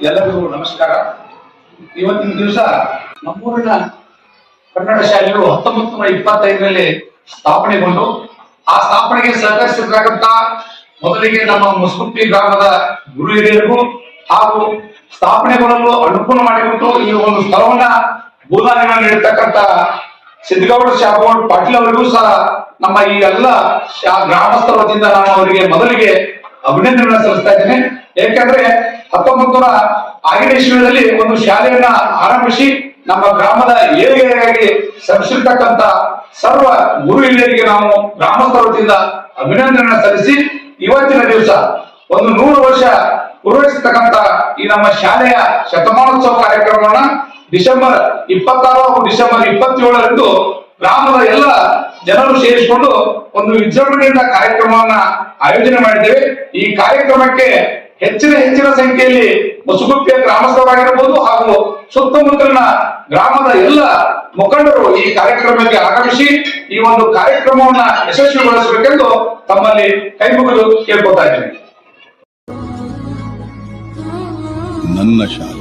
ಎಲ್ಲರಿಗೂ ನಮಸ್ಕಾರ. ಇವತ್ತಿನ ದಿವಸ ನಮ್ಮೂರಿನ ಕನ್ನಡ ಶಾಲೆಗಳು 1925ರಲ್ಲಿ ಸ್ಥಾಪನೆಗೊಂಡು ಆ ಸ್ಥಾಪನೆಗೆ ಸಹಕರಿಸಿರ್ತಕ್ಕಂಥ ಮೊದಲಿಗೆ ನಮ್ಮ ಮುಸ್ಕುಪ್ಪಿ ಗ್ರಾಮದ ಗುರು ಹಿರಿಯರಿಗೂ ಹಾಗೂ ಸ್ಥಾಪನೆಗೊಳ್ಳಲು ಅನುಕೂಲ ಮಾಡಿಕೊಟ್ಟು ಈ ಒಂದು ಸ್ಥಳವನ್ನ ಭೂದಾನ ನೀಡತಕ್ಕಂಥ ಸಿದ್ದಗೌಡ ಶಾಪಗೌಡ ಪಾಟೀಲ್ ಅವರಿಗೂ ಸಹ ನಮ್ಮ ಈ ಎಲ್ಲ ಗ್ರಾಮಸ್ಥರ ವತಿಯಿಂದ ನಾನು ಅವರಿಗೆ ಮೊದಲಿಗೆ ಅಭಿನಂದನೆ ಸಲ್ಲಿಸ್ತಾ ಇದ್ದೇನೆ. ಯಾಕಂದ್ರೆ 1906ನೇ ಇಸ್ವಿಯಲ್ಲಿ ಒಂದು ಶಾಲೆಯನ್ನ ಆರಂಭಿಸಿ ನಮ್ಮ ಗ್ರಾಮದ ಏಳಿಗೆಗಾಗಿ ಶ್ರಮಿಸಿರ್ತಕ್ಕಂಥ ಸರ್ವ ಗುರು ಹಿರಿಯರಿಗೆ ನಾವು ಗ್ರಾಮಸ್ಥರ ವತಿಯಿಂದ ಅಭಿನಂದನೆ ಸಲ್ಲಿಸಿ ಇವತ್ತಿನ ದಿವಸ ಒಂದು 100 ವರ್ಷ ಪೂರೈಸತಕ್ಕಂಥ ಈ ನಮ್ಮ ಶಾಲೆಯ ಶತಮಾನೋತ್ಸವ ಕಾರ್ಯಕ್ರಮವನ್ನ ಡಿಸೆಂಬರ್ 26 ಹಾಗೂ ಡಿಸೆಂಬರ್ 27ರಂದು ಗ್ರಾಮದ ಎಲ್ಲ ಜನರು ಸೇರಿಸಿಕೊಂಡು ಒಂದು ವಿಜೃಂಭಣೆಯಿಂದ ಕಾರ್ಯಕ್ರಮವನ್ನ ಆಯೋಜನೆ ಮಾಡಿದ್ದೇವೆ. ಈ ಕಾರ್ಯಕ್ರಮಕ್ಕೆ ಹೆಚ್ಚಿನ ಸಂಖ್ಯೆಯಲ್ಲಿ ಮುಸುಗುಪ್ಪಿಯ ಗ್ರಾಮಸ್ಥರಾಗಿರಬಹುದು ಹಾಗೂ ಸುತ್ತಮುತ್ತಲಿನ ಗ್ರಾಮದ ಎಲ್ಲ ಮುಖಂಡರು ಈ ಕಾರ್ಯಕ್ರಮಕ್ಕೆ ಆಗಮಿಸಿ ಈ ಒಂದು ಕಾರ್ಯಕ್ರಮವನ್ನ ಯಶಸ್ವಿಗೊಳಿಸಬೇಕೆಂದು ತಮ್ಮಲ್ಲಿ ಕೈಮುಗಿದು ಕೇಳ್ಕೊತಾ ಇದ್ದೇನೆ. ನನ್ನ ಶಾಲೆ